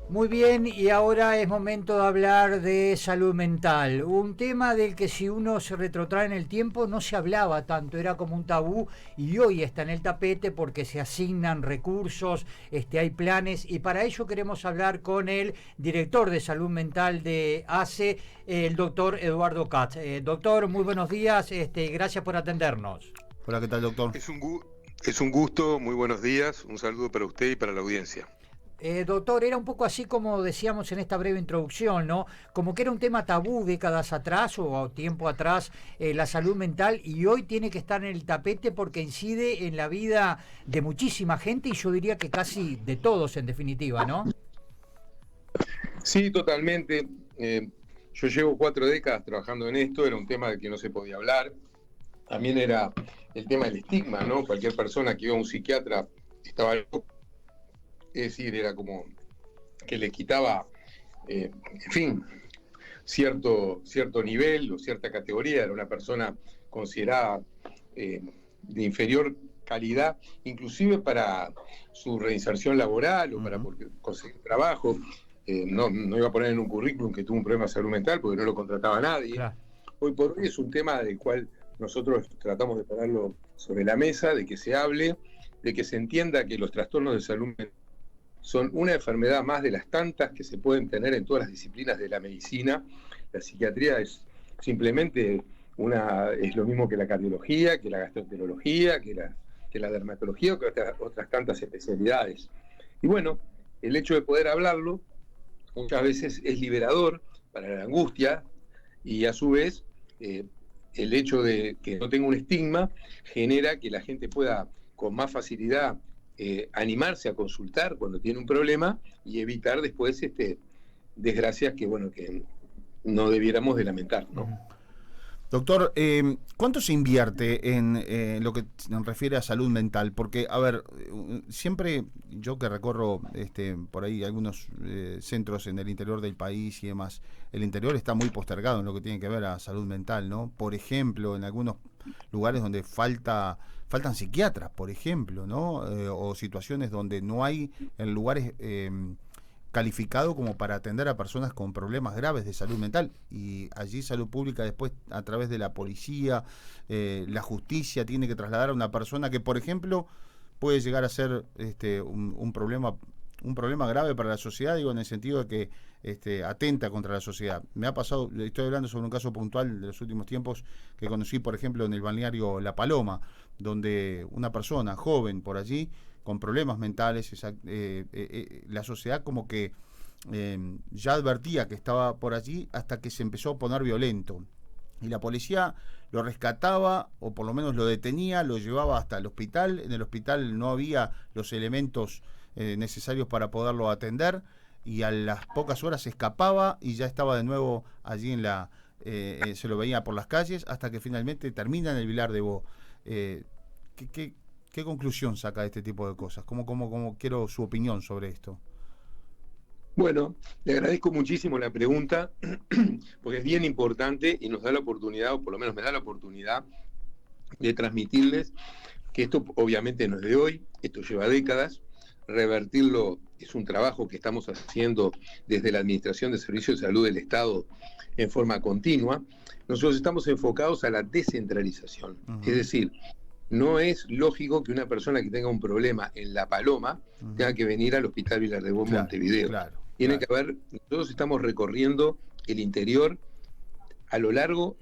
Muy bien, y ahora es momento de hablar de salud mental, un tema del que si uno se retrotrae en el tiempo no se hablaba tanto, era como un tabú y hoy está en el tapete porque se asignan recursos, hay planes y para ello queremos hablar con el director de salud mental de ACE, el doctor Eduardo Katz. Doctor, muy buenos días, gracias por atendernos. Hola, ¿qué tal, doctor? Es un gusto, muy buenos días, un saludo para usted y para la audiencia. Doctor, era un poco así como decíamos en esta breve introducción, ¿no? Como que era un tema tabú décadas atrás o tiempo atrás, la salud mental, y hoy tiene que estar en el tapete porque incide en la vida de muchísima gente y yo diría que casi de todos en definitiva, ¿no? Sí, totalmente. Yo llevo 4 décadas trabajando en esto, era un tema del que no se podía hablar. También era el tema del estigma, ¿no? Cualquier persona que iba a un psiquiatra estaba loco. Es decir, era como que le quitaba, en fin, cierto nivel o cierta categoría, era una persona considerada de inferior calidad, inclusive para su reinserción laboral o para conseguir trabajo. No iba a poner en un currículum que tuvo un problema de salud mental porque no lo contrataba nadie. Claro. Hoy por hoy es un tema del cual nosotros tratamos de ponerlo sobre la mesa, de que se hable, de que se entienda que los trastornos de salud mental son una enfermedad más de las tantas que se pueden tener en todas las disciplinas de la medicina. La psiquiatría es simplemente es lo mismo que la cardiología, que la gastroenterología, que la dermatología o que otras tantas especialidades. Y bueno, el hecho de poder hablarlo muchas veces es liberador para la angustia y a su vez el hecho de que no tenga un estigma genera que la gente pueda con más facilidad animarse a consultar cuando tiene un problema y evitar después desgracias que no debiéramos de lamentar, ¿no? Doctor, ¿cuánto se invierte en lo que se refiere a salud mental? Porque, a ver, siempre yo que recorro por ahí algunos centros en el interior del país y demás, el interior está muy postergado en lo que tiene que ver a salud mental, ¿no? Por ejemplo, en algunos lugares donde faltan psiquiatras, por ejemplo, ¿no? O situaciones donde no hay en lugares calificado como para atender a personas con problemas graves de salud mental, y allí salud pública después a través de la policía, la justicia tiene que trasladar a una persona que, por ejemplo, puede llegar a ser un problema grave para la sociedad, digo, en el sentido de que atenta contra la sociedad. Me ha pasado, estoy hablando sobre un caso puntual de los últimos tiempos que conocí, por ejemplo, en el balneario La Paloma, donde una persona joven por allí con problemas mentales, la sociedad como que ya advertía que estaba por allí hasta que se empezó a poner violento. Y la policía lo rescataba, o por lo menos lo detenía, lo llevaba hasta el hospital. En el hospital no había los elementos necesarios para poderlo atender, y a las pocas horas se escapaba y ya estaba de nuevo allí se lo veía por las calles, hasta que finalmente termina en el Vilar de Bo. ¿Qué conclusión saca de este tipo de cosas? ¿Cómo quiero su opinión sobre esto? Bueno, le agradezco muchísimo la pregunta, porque es bien importante y nos da la oportunidad, o por lo menos me da la oportunidad, de transmitirles que esto obviamente no es de hoy, esto lleva décadas. Revertirlo es un trabajo que estamos haciendo desde la Administración de Servicios de Salud del Estado en forma continua. Nosotros estamos enfocados a la descentralización, es decir, no es lógico que una persona que tenga un problema en La Paloma tenga que venir al Hospital Vilar de Bo en Montevideo. Tiene que haber, nosotros estamos recorriendo el interior a lo largo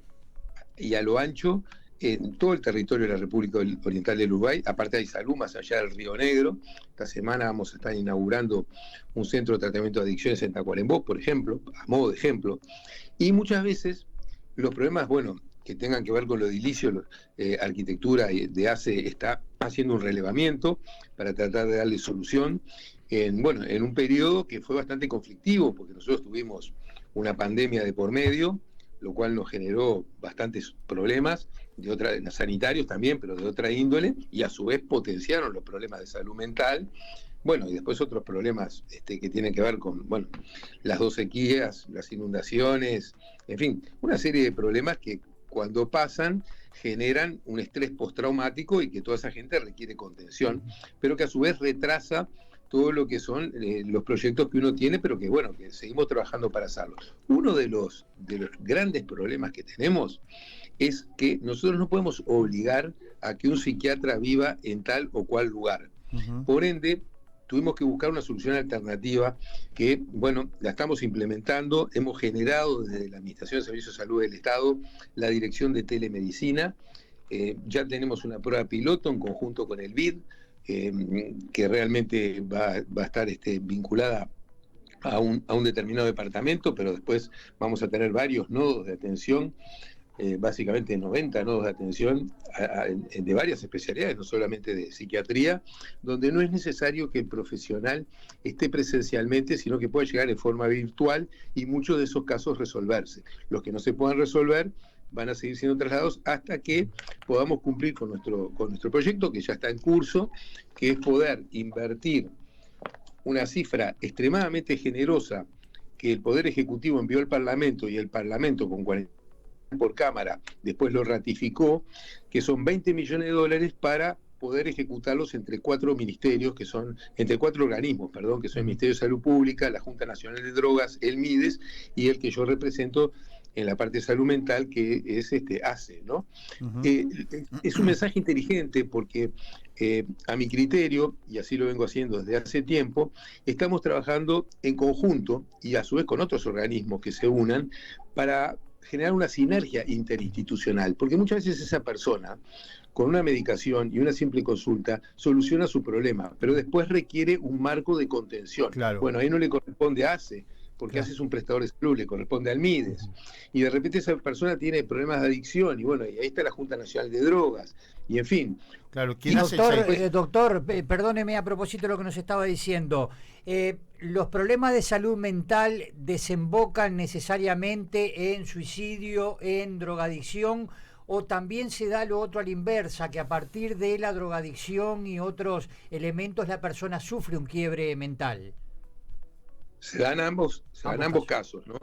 y a lo ancho en todo el territorio de la República Oriental del Uruguay. Aparte hay salud más allá del Río Negro. Esta semana vamos a estar inaugurando un centro de tratamiento de adicciones en Tacuarembó, por ejemplo, a modo de ejemplo. Y muchas veces los problemas, que tengan que ver con lo edilicio, arquitectura de ACE está haciendo un relevamiento para tratar de darle solución en un periodo que fue bastante conflictivo, porque nosotros tuvimos una pandemia de por medio, lo cual nos generó bastantes problemas, sanitarios también, pero de otra índole, y a su vez potenciaron los problemas de salud mental. Y después otros problemas que tienen que ver con las 2 sequías, las inundaciones, en fin, una serie de problemas que cuando pasan generan un estrés postraumático y que toda esa gente requiere contención, pero que a su vez retrasa todo lo que son los proyectos que uno tiene, pero que bueno, que seguimos trabajando para hacerlo. Uno de los grandes problemas que tenemos es que nosotros no podemos obligar a que un psiquiatra viva en tal o cual lugar. Por ende, tuvimos que buscar una solución alternativa que, bueno, la estamos implementando. Hemos generado desde la Administración de Servicios de Salud del Estado la Dirección de Telemedicina. Ya tenemos una prueba piloto en conjunto con el BID, que realmente va a estar vinculada a un determinado departamento, pero después vamos a tener varios nodos de atención, básicamente 90 nodos de atención de varias especialidades, no solamente de psiquiatría, donde no es necesario que el profesional esté presencialmente, sino que pueda llegar en forma virtual y muchos de esos casos resolverse. Los que no se puedan resolver van a seguir siendo trasladados hasta que podamos cumplir con nuestro proyecto, que ya está en curso, que es poder invertir una cifra extremadamente generosa que el Poder Ejecutivo envió al Parlamento, y el Parlamento con 40 por Cámara después lo ratificó, que son 20 millones de dólares para poder ejecutarlos entre cuatro ministerios, entre cuatro organismos, perdón, que son el Ministerio de Salud Pública, la Junta Nacional de Drogas, el MIDES, y el que yo represento en la parte de salud mental, que es ACE, ¿no? Es un mensaje inteligente porque a mi criterio, y así lo vengo haciendo desde hace tiempo, estamos trabajando en conjunto y a su vez con otros organismos que se unan para generar una sinergia interinstitucional, porque muchas veces esa persona con una medicación y una simple consulta soluciona su problema, pero después requiere un marco de contención. Claro. Bueno, ahí no le corresponde a ACE, porque ACE es un prestador de salud, le corresponde al MIDES, y de repente esa persona tiene problemas de adicción, y bueno, y ahí está la Junta Nacional de Drogas, y en fin. Claro, Y doctor, perdóneme a propósito de lo que nos estaba diciendo, ¿los problemas de salud mental desembocan necesariamente en suicidio, en drogadicción, o también se da lo otro a la inversa, que a partir de la drogadicción y otros elementos la persona sufre un quiebre mental? Se dan ambos casos, ¿no?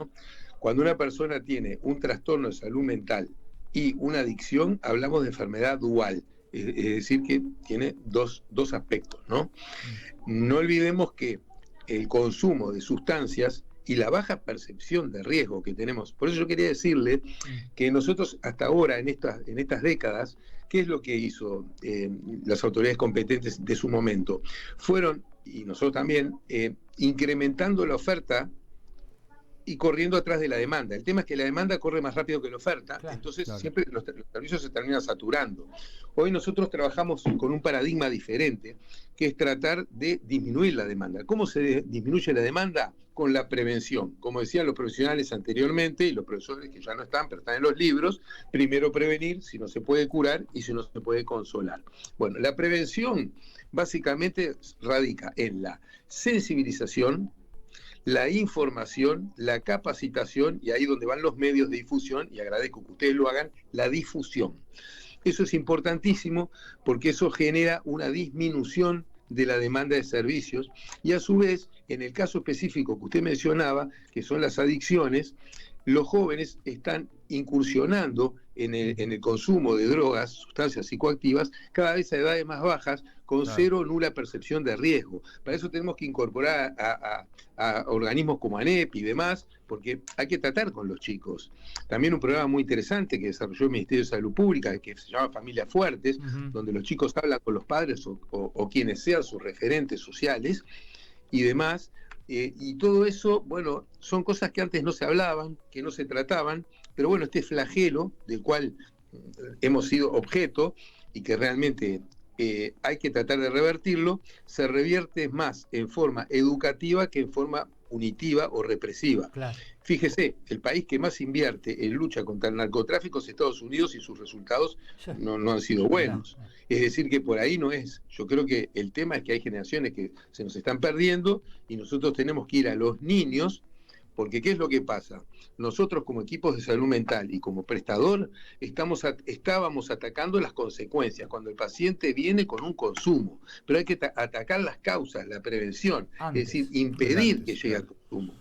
Cuando una persona tiene un trastorno de salud mental y una adicción, hablamos de enfermedad dual, es decir, que tiene dos aspectos, ¿no? No olvidemos que el consumo de sustancias y la baja percepción de riesgo que tenemos, por eso yo quería decirle que nosotros hasta ahora, en estas décadas, ¿qué es lo que hizo las autoridades competentes de su momento? Fueron, y nosotros también, incrementando la oferta y corriendo atrás de la demanda. El tema es que la demanda corre más rápido que la oferta, claro, entonces claro, siempre los servicios se terminan saturando. Hoy nosotros trabajamos con un paradigma diferente, que es tratar de disminuir la demanda. ¿Cómo se disminuye la demanda? Con la prevención. Como decían los profesionales anteriormente, y los profesores que ya no están, pero están en los libros, primero prevenir, si no se puede curar y si no se puede consolar. Bueno, la prevención básicamente radica en la sensibilización, la información, la capacitación, y ahí donde van los medios de difusión, y agradezco que ustedes lo hagan, la difusión. Eso es importantísimo porque eso genera una disminución de la demanda de servicios, y a su vez, en el caso específico que usted mencionaba, que son las adicciones, los jóvenes están incursionando en el consumo de drogas, sustancias psicoactivas, cada vez a edades más bajas, con cero o nula percepción de riesgo. Para eso tenemos que incorporar a organismos como ANEP y demás, porque hay que tratar con los chicos. También un programa muy interesante que desarrolló el Ministerio de Salud Pública, que se llama Familias Fuertes, donde los chicos hablan con los padres o quienes sean sus referentes sociales y demás. Y todo eso, bueno, son cosas que antes no se hablaban, que no se trataban, pero bueno, este flagelo del cual hemos sido objeto y que realmente hay que tratar de revertirlo, se revierte más en forma educativa que en forma punitiva o represiva. Claro. Fíjese, el país que más invierte en lucha contra el narcotráfico es Estados Unidos, y sus resultados no han sido buenos. Es decir, que por ahí no es. Yo creo que el tema es que hay generaciones que se nos están perdiendo, y nosotros tenemos que ir a los niños, porque ¿qué es lo que pasa? Nosotros como equipos de salud mental y como prestador estábamos atacando las consecuencias, cuando el paciente viene con un consumo, pero hay que atacar las causas, la prevención, es decir, impedir que llegue al consumo.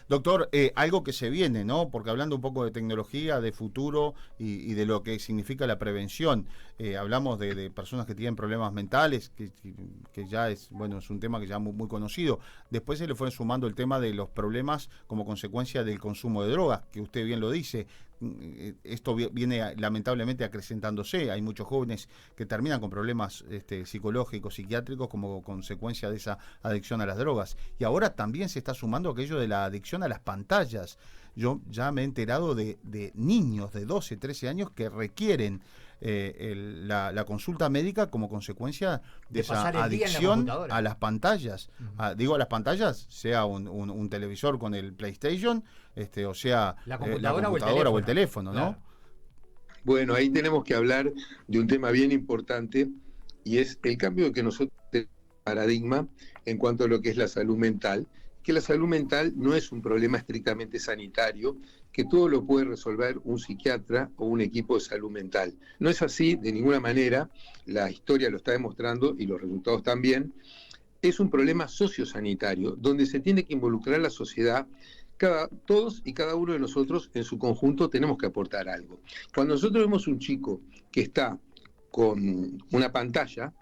Doctor, algo que se viene, ¿no? Porque hablando un poco de tecnología, de futuro y de lo que significa la prevención, hablamos de personas que tienen problemas mentales, que ya es, bueno, es un tema que ya muy conocido. Después se le fue sumando el tema de los problemas como consecuencia del consumo de drogas, que usted bien lo dice. Esto viene lamentablemente acrecentándose. Hay muchos jóvenes que terminan con problemas psicológicos, psiquiátricos como consecuencia de esa adicción a las drogas. Y ahora también se está sumando aquello de la adicción a las pantallas. Yo ya me he enterado de niños de 12, 13 años que requieren la consulta médica como consecuencia de esa adicción a las pantallas. Digo a las pantallas, sea un televisor con el PlayStation, o sea la computadora o el teléfono, ¿no? Claro. Bueno, ahí tenemos que hablar de un tema bien importante, y es el cambio que nosotros tenemos paradigma en cuanto a lo que es la salud mental, que la salud mental no es un problema estrictamente sanitario, que todo lo puede resolver un psiquiatra o un equipo de salud mental. No es así de ninguna manera, la historia lo está demostrando y los resultados también. Es un problema sociosanitario, donde se tiene que involucrar la sociedad. Todos y cada uno de nosotros en su conjunto tenemos que aportar algo. Cuando nosotros vemos un chico que está con una pantalla,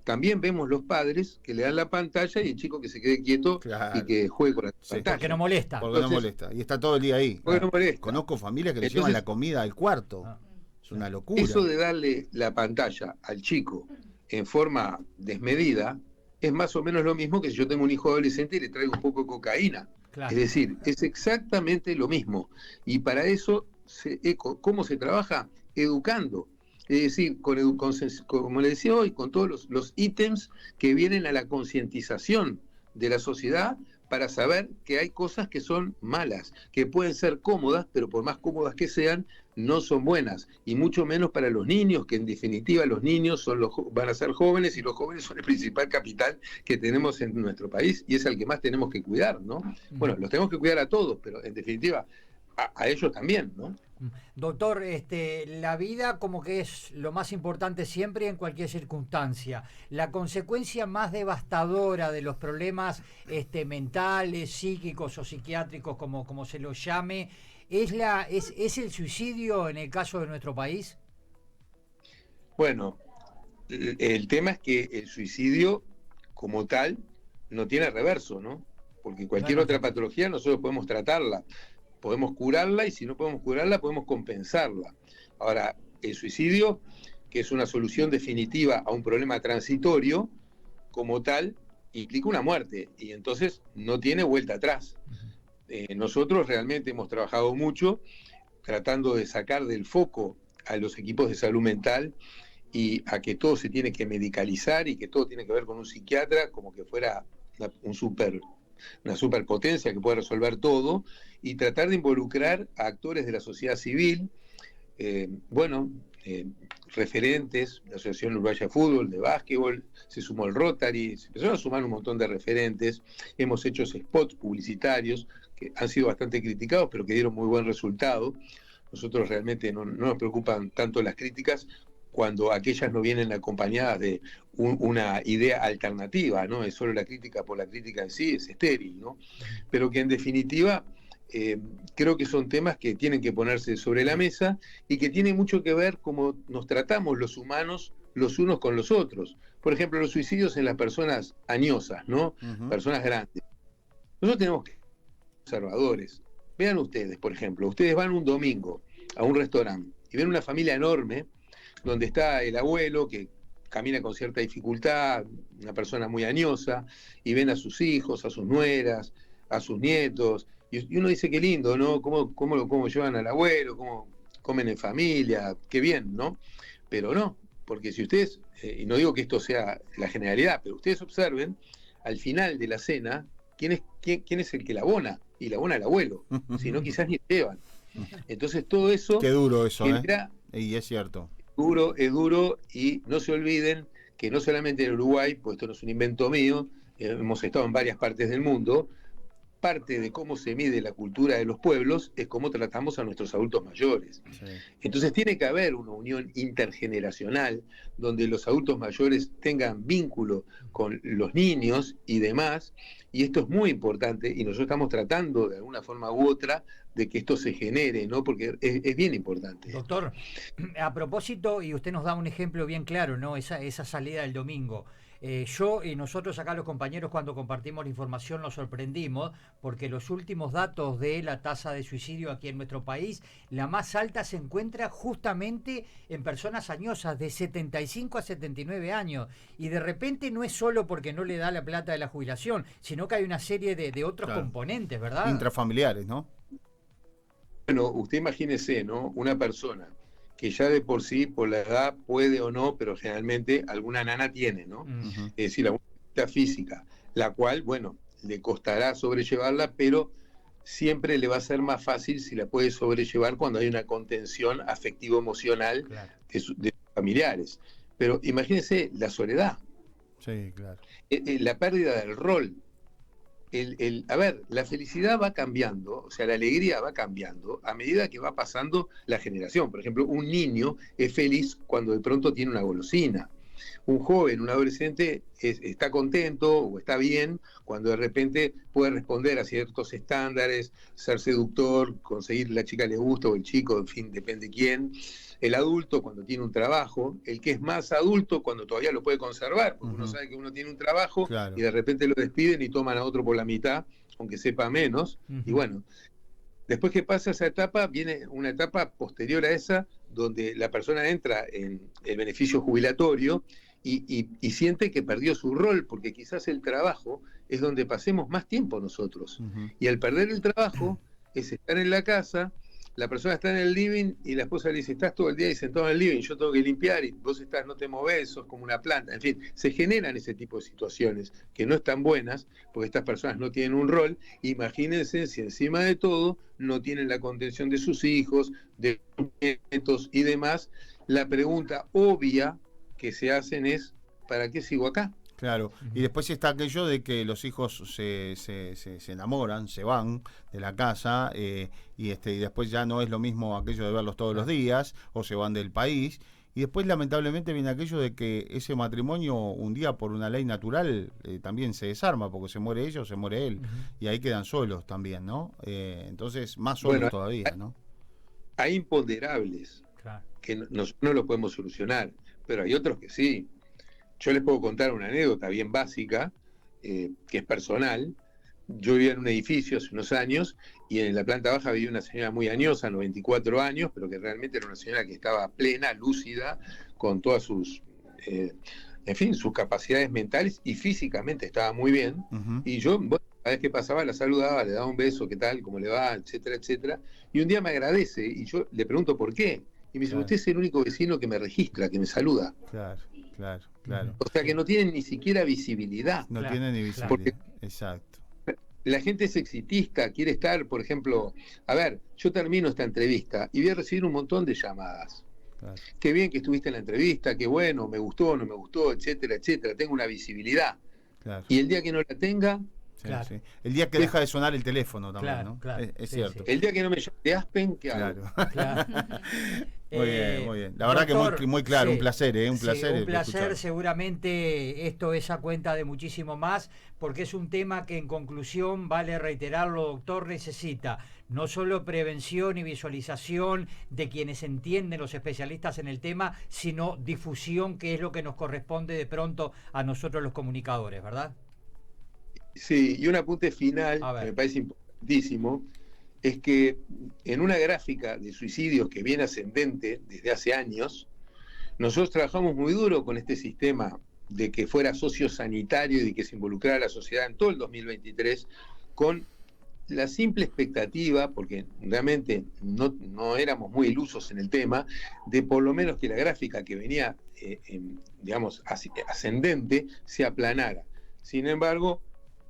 también vemos los padres que le dan la pantalla y el chico que se quede quieto, claro, y que juegue con la pantalla. Porque no molesta. Porque no molesta. Y está todo el día ahí. Porque no molesta. Conozco familias que le llevan la comida al cuarto. Es una locura. Eso de darle la pantalla al chico en forma desmedida es más o menos lo mismo que si yo tengo un hijo adolescente y le traigo un poco de cocaína. Claro. Es decir, es exactamente lo mismo. Y para eso, ¿cómo se trabaja? Educando. Es decir, como le decía hoy, con todos los ítems que vienen a la concientización de la sociedad para saber que hay cosas que son malas, que pueden ser cómodas, pero por más cómodas que sean, no son buenas, y mucho menos para los niños, que en definitiva los niños van a ser jóvenes, y los jóvenes son el principal capital que tenemos en nuestro país, y es el que más tenemos que cuidar, ¿no? Bueno, los tenemos que cuidar a todos, pero en definitiva a ellos también, ¿no? Doctor, la vida como que es lo más importante siempre en cualquier circunstancia. La consecuencia más devastadora de los problemas mentales, psíquicos o psiquiátricos, como se los llame, ¿es el suicidio en el caso de nuestro país? Bueno, el tema es que el suicidio como tal no tiene reverso, ¿no? Porque cualquier otra patología nosotros podemos tratarla. Podemos curarla, y si no podemos curarla, podemos compensarla. Ahora, el suicidio, que es una solución definitiva a un problema transitorio, como tal, implica una muerte, y entonces no tiene vuelta atrás. Nosotros realmente hemos trabajado mucho tratando de sacar del foco a los equipos de salud mental y a que todo se tiene que medicalizar y que todo tiene que ver con un psiquiatra, como que fuera una superpotencia que puede resolver todo, y tratar de involucrar a actores de la sociedad civil, referentes, la Asociación Uruguaya de Fútbol, de Básquetbol, se sumó el Rotary, se empezaron a sumar un montón de referentes, hemos hecho spots publicitarios que han sido bastante criticados, pero que dieron muy buen resultado. Nosotros realmente no nos preocupan tanto las críticas, cuando aquellas no vienen acompañadas de una idea alternativa, ¿no? Es solo la crítica por la crítica en sí, es estéril, ¿no? Pero que en definitiva creo que son temas que tienen que ponerse sobre la mesa y que tienen mucho que ver cómo nos tratamos los humanos los unos con los otros. Por ejemplo, los suicidios en las personas añosas, ¿no? Personas grandes. Nosotros tenemos que ser observadores. Vean ustedes, por ejemplo, ustedes van un domingo a un restaurante y ven una familia enorme donde está el abuelo que camina con cierta dificultad, una persona muy añosa, y ven a sus hijos, a sus nueras, a sus nietos, y uno dice qué lindo, ¿no? ¿Cómo llevan al abuelo? ¿Cómo comen en familia? Qué bien, ¿no? Pero no, porque si ustedes, y no digo que esto sea la generalidad, pero ustedes observen, al final de la cena, ¿quién es el que la abona? Y la abona el abuelo, si no quizás ni llevan. Entonces todo eso... Qué duro eso, y es cierto. Es duro, y no se olviden que no solamente en Uruguay, pues esto no es un invento mío, hemos estado en varias partes del mundo, parte de cómo se mide la cultura de los pueblos es cómo tratamos a nuestros adultos mayores. Sí. Entonces tiene que haber una unión intergeneracional donde los adultos mayores tengan vínculo con los niños y demás, y esto es muy importante y nosotros estamos tratando de alguna forma u otra de que esto se genere, ¿no? Porque es bien importante. Doctor, a propósito, y usted nos da un ejemplo bien claro, ¿no? Esa salida del domingo. Yo y nosotros acá los compañeros cuando compartimos la información nos sorprendimos porque los últimos datos de la tasa de suicidio aquí en nuestro país, la más alta se encuentra justamente en personas añosas de 75 a 79 años y de repente no es solo porque no le da la plata de la jubilación, sino que hay una serie de otros componentes, ¿verdad? Intrafamiliares, ¿no? Bueno, usted imagínese, ¿no? Una persona que ya de por sí, por la edad, puede o no, pero generalmente alguna nana tiene, ¿no? Es decir, alguna discapacidad física, la cual, bueno, le costará sobrellevarla, pero siempre le va a ser más fácil si la puede sobrellevar cuando hay una contención afectivo-emocional de sus familiares. Pero imagínese la soledad. Sí, claro. La pérdida del rol. A ver, la felicidad va cambiando, o sea, la alegría va cambiando a medida que va pasando la generación. Por ejemplo, un niño es feliz cuando de pronto tiene una golosina. Un joven, un adolescente está contento o está bien cuando de repente puede responder a ciertos estándares, ser seductor, conseguir la chica le gusta o el chico, en fin, depende quién. El adulto cuando tiene un trabajo, el que es más adulto cuando todavía lo puede conservar, porque uno sabe que uno tiene un trabajo y de repente lo despiden y toman a otro por la mitad, aunque sepa menos, y bueno, después que pasa esa etapa, viene una etapa posterior a esa, donde la persona entra en el beneficio jubilatorio y siente que perdió su rol, porque quizás el trabajo es donde pasemos más tiempo nosotros. Y al perder el trabajo, es estar en la casa, la persona está en el living y la esposa le dice, estás todo el día ahí sentado en el living, yo tengo que limpiar y vos estás, no te movés, sos como una planta. En fin, se generan ese tipo de situaciones que no están buenas porque estas personas no tienen un rol. Imagínense si encima de todo no tienen la contención de sus hijos, de sus nietos y demás. La pregunta obvia que se hacen es, ¿para qué sigo acá? Claro, y después está aquello de que los hijos se enamoran, se van de la casa y después ya no es lo mismo aquello de verlos todos los días o se van del país. Y después lamentablemente viene aquello de que ese matrimonio un día por una ley natural también se desarma porque se muere ella o se muere él y ahí quedan solos también, ¿no? Entonces más solos todavía, ¿no? Hay imponderables que no lo podemos solucionar, pero hay otros que sí. Yo les puedo contar una anécdota bien básica, que es personal. Yo vivía en un edificio hace unos años y en la planta baja vivía una señora muy añosa, 94 años, pero que realmente era una señora que estaba plena, lúcida, con todas sus, en fin, sus capacidades mentales y físicamente estaba muy bien. Y yo, bueno, cada vez que pasaba la saludaba, le daba un beso, qué tal, cómo le va, etcétera, etcétera. Y un día me agradece y yo le pregunto por qué. Y me dice, usted es el único vecino que me registra, que me saluda. Claro. O sea que no tienen ni siquiera visibilidad. No tienen ni visibilidad, porque exacto. La gente es exitista, quiere estar, por ejemplo, a ver, yo termino esta entrevista y voy a recibir un montón de llamadas. Qué bien que estuviste en la entrevista, qué bueno, me gustó, no me gustó, etcétera, etcétera. Tengo una visibilidad. Y el día que no la tenga... Sí. El día que deja de sonar el teléfono también, ¿no? Es cierto. El día que no me llame de Aspen, ¿qué hago? Muy bien. La verdad, doctor, que muy claro, un placer, un placer. Un placer, seguramente esto es a cuenta de muchísimo más, porque es un tema que en conclusión, vale reiterarlo, doctor, necesita no solo prevención y visualización de quienes entienden, los especialistas en el tema, sino difusión, que es lo que nos corresponde de pronto a nosotros los comunicadores, ¿verdad? Sí, y un apunte final que me parece importantísimo, es que en una gráfica de suicidios que viene ascendente desde hace años, nosotros trabajamos muy duro con este sistema de que fuera sociosanitario y de que se involucrara a la sociedad en todo el 2023, con la simple expectativa, porque realmente no éramos muy ilusos en el tema, de por lo menos que la gráfica que venía, digamos, ascendente, se aplanara. Sin embargo,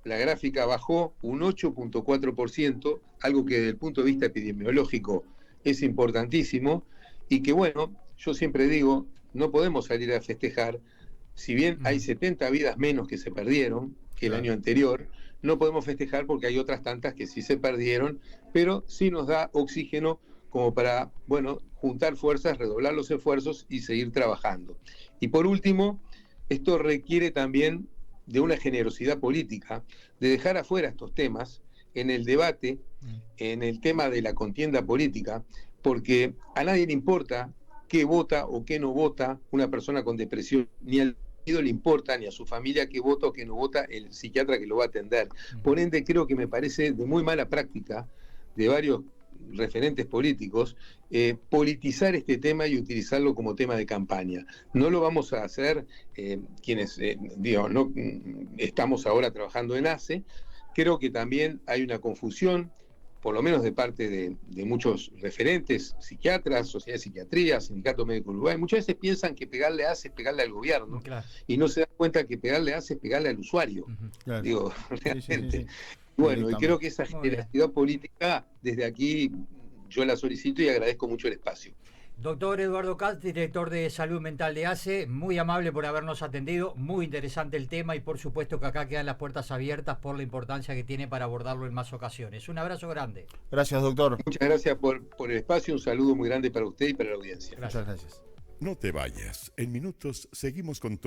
la gráfica bajó un 8.4%, algo que desde el punto de vista epidemiológico es importantísimo, y que bueno, yo siempre digo, no podemos salir a festejar, si bien hay 70 vidas menos que se perdieron que el año anterior, no podemos festejar porque hay otras tantas que sí se perdieron, pero sí nos da oxígeno como para, bueno, juntar fuerzas, redoblar los esfuerzos y seguir trabajando. Y por último, esto requiere también de una generosidad política, de dejar afuera estos temas en el debate, en el tema de la contienda política, porque a nadie le importa qué vota o qué no vota una persona con depresión, ni al le importa, ni a su familia qué vota o qué no vota el psiquiatra que lo va a atender. Por ende, creo que me parece de muy mala práctica de varios referentes políticos politizar este tema y utilizarlo como tema de campaña. No lo vamos a hacer quienes, no estamos ahora trabajando en ACE. Creo que también hay una confusión, por lo menos de parte de muchos referentes, psiquiatras, Sociedad de Psiquiatría, Sindicato Médico Uruguay. Muchas veces piensan que pegarle a ACE es pegarle al gobierno, claro, y no se dan cuenta que pegarle a ACE es pegarle al usuario. Claro. Digo, realmente. Sí. Bueno, y creo que esa generosidad política, desde aquí, yo la solicito y agradezco mucho el espacio. Doctor Eduardo Katz, director de Salud Mental de ACE, muy amable por habernos atendido, muy interesante el tema y por supuesto que acá quedan las puertas abiertas por la importancia que tiene para abordarlo en más ocasiones. Un abrazo grande. Gracias, doctor. Muchas gracias por el espacio, un saludo muy grande para usted y para la audiencia. Gracias. Muchas gracias. No te vayas, en minutos seguimos con